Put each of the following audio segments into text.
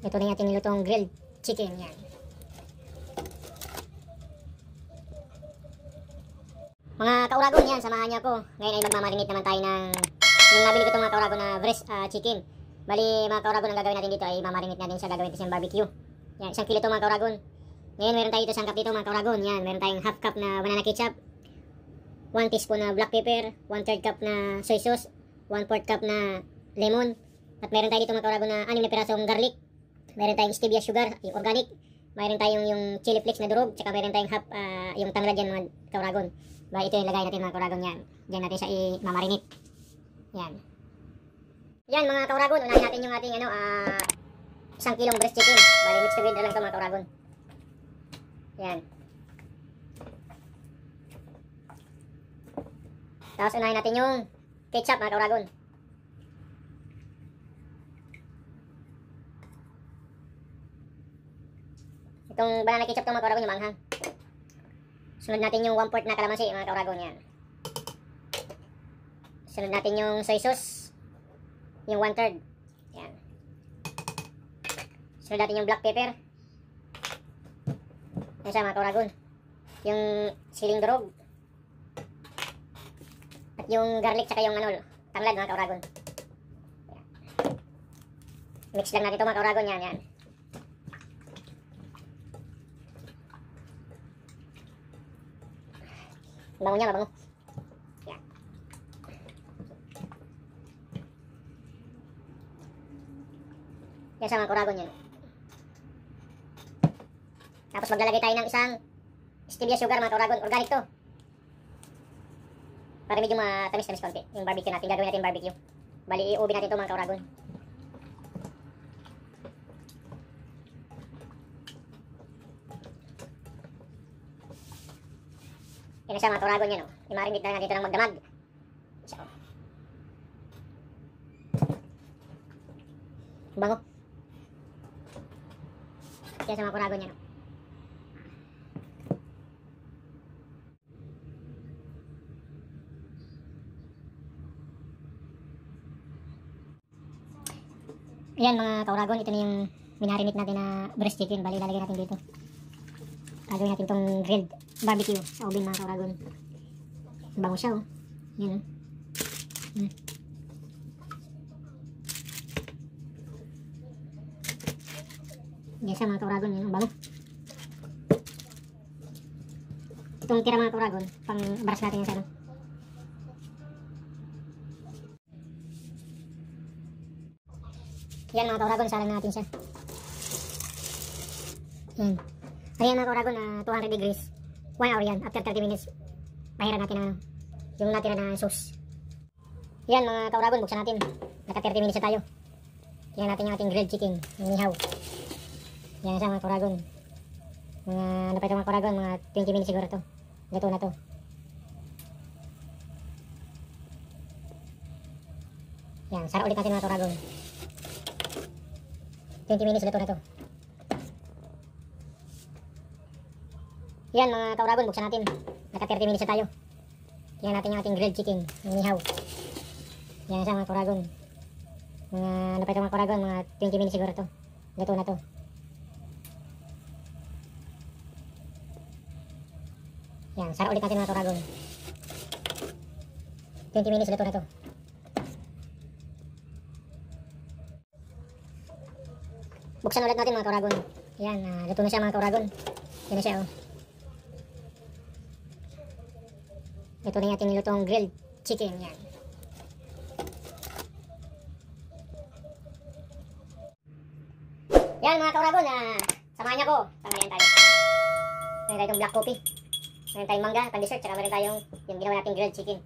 Ito na yung ating nilutong grilled chicken. Yan. Mga kauragon, yan, samahan niyo ako. Ngayon ay magmamarinate naman tayo ng yung nabili ko itong mga kauragon na breast chicken. Bali, mga kauragon, ang gagawin natin dito ay mamarinate natin siya, gagawin natin siyang barbecue. Yan, 1 kilo ito mga kauragon. Ngayon meron tayo dito isang cup dito mga kauragon. Yan, meron tayong half cup na banana ketchup, 1 teaspoon na black pepper, 1/3 cup na soy sauce, 1/4 cup na lemon. At meron tayo dito mga kauragon na 6 na pirasong garlic. Meron tayong stevia sugar, yung organic. Meron tayong yung chili flakes na durog, tsaka meron tayong half yung tanglad yan mga kauragon. Bali, ito yung lagay natin mga kauragon yan. Diyan natin siya i-mamarinate. Yan. Yan mga kauragon, unahin natin yung ating 1 kilong breast chicken. Bali, mixed together lang ito mga kauragon. Yan. Tapos unahin natin yung ketchup mga kauragon. Itong banana ketchup itong mga kauragon yung manghang. Sunod natin yung 1/4 na kalamansi mga kauragon. Yan. Sunod natin yung soy sauce, yung 1/3. Yan. Sunod natin yung black pepper. Yan siya mga kauragon. Yung siling durog. At yung garlic tsaka yung tanglad mga kauragon. Yan. Mix lang natin ito mga kauragon. Yan, yan. Bango niya, mabango. Yan. Yan sa mga kauragon yan. Tapos maglalagay tayo ng isang stevia sugar mga kauragon. Organic to. Para medyo matamis-tamis konti. Yung barbecue natin. Gagawin natin barbecue. Bali, i-ubi natin ito mga kauragon. Yan na siya mga kauragon yan. I-marinate na natin ito ng magdamag. Isa, bango. Yan sa mga kauragon yan. Ayan mga kauragon, ito na yung minarinate natin na breast chicken. Bali, lalagay natin dito. Gagawin natin itong grilled barbecue sa oven mga kauragon. Bango siya Yan Yan siya mga kauragon. Yan, bango. Itong tira mga kauragon, pang baras natin yan sa Yan mga kauragon, salang natin siya. Yan. Ayan mga kauragon, 200 degrees. 1 hour yan. After 30 minutes, pahiran natin yung natira na sauce. Yan mga kauragon, buksan natin. Naka 30 minutes na tayo. Yan natin yung ating grilled chicken, yung nihaw. Yan siya mga kauragon. Ano pa ito mga kauragon, mga 20 minutes siguro to. Luto na to. Yan, sara ulit natin mga kauragon. 20 minutes luto na to. Yan mga kauragon, buksan natin. Naka 30 minutes na tayo. Yan natin yung ating grilled chicken, yung nihaw. Yan siya mga kauragon. Ano pa ito mga kauragon, mga 20 minutes siguro to. Luto na to. Yan, sara ulit natin mga kauragon. 20 minutes luto na to. Buksan ulit natin mga kauragon. Yan, luto na siya mga kauragon. Yan na siya Ito na yung ating nilutong grilled chicken. Yan. Yan mga kauragon, samahan niyo ko. Samahan tayo. Meron tayong black coffee. Meron tayong mangga, pang dessert. Tsaka meron tayong yung ginawa nating grilled chicken.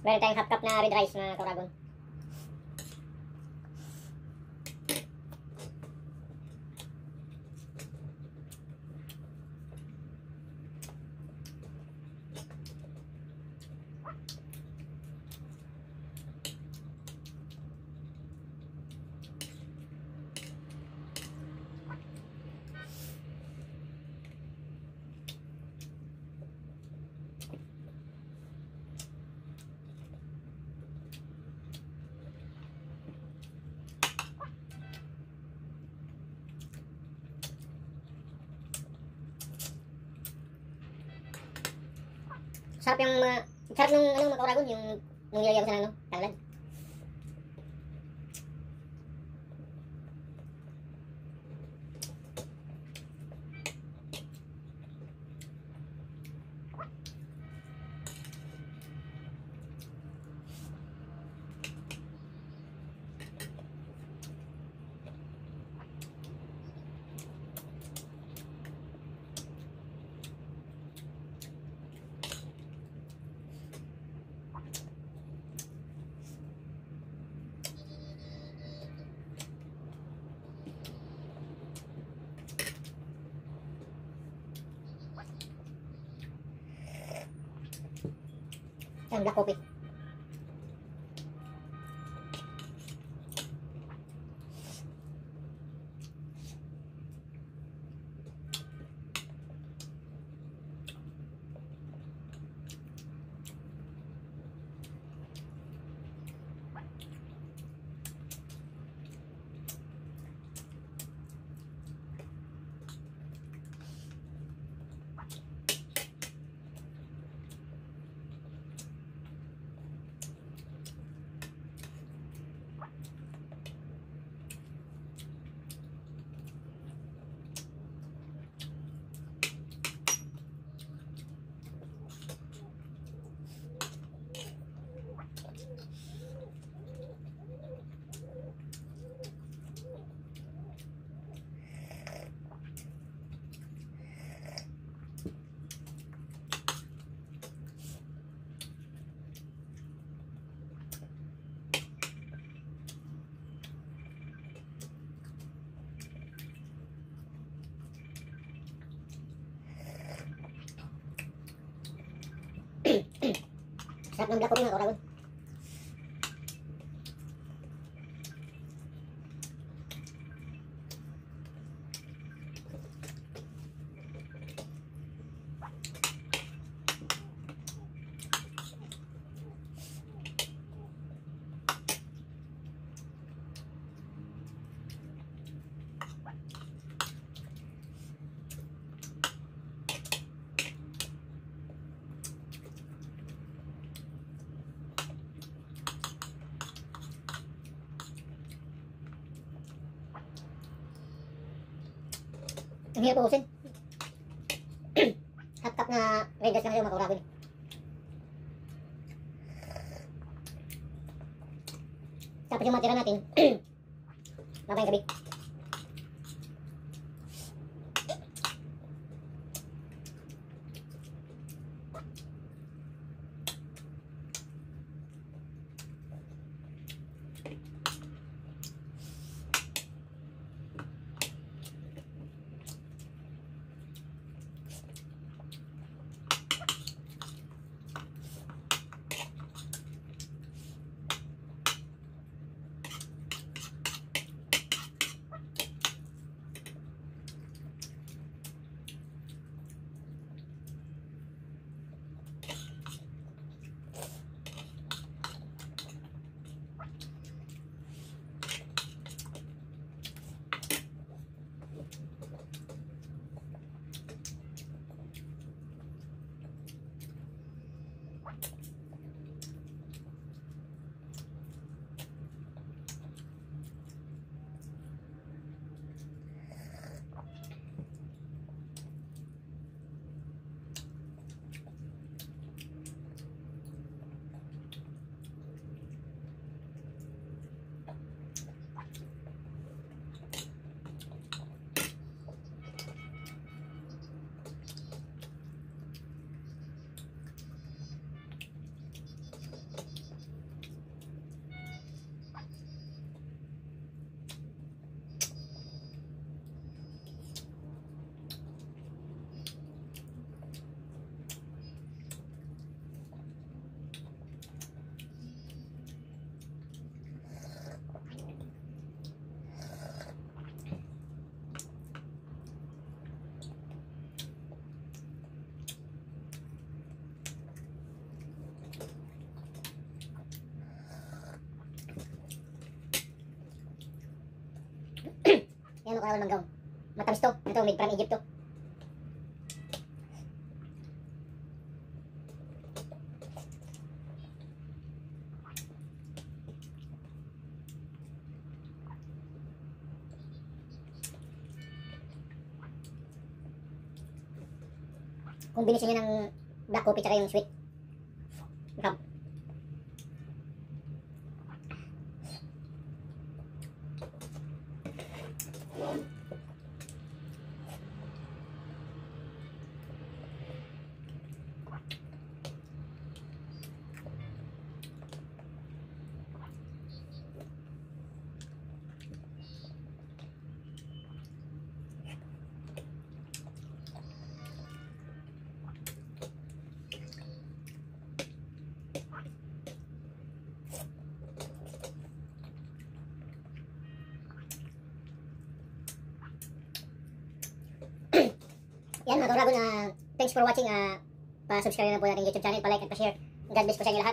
Meron tayong half cup na red rice mga kauragon. Sarap yung sarap nung ano mga kauragon, yung nung nilagyan ko sa ano, tanglad. Yan, black coffee. Sarap ng black coffee mga kauragon. Ang hirap ubusin. Half cup na red rice lang sa'yo mga kauragon. Tapos yung matira natin, mamayang gabi. Yan ang karawal manggaw. Matamis to. Ito, made from Egypt to. Kombinasyon niya ng black coffee tsaka yung sweet. Sarap. Yan mga kauragon, thanks for watching. Pa-subscribe na po natin yung YouTube channel, pa-like at pa-share. God bless po sa inyo lahat.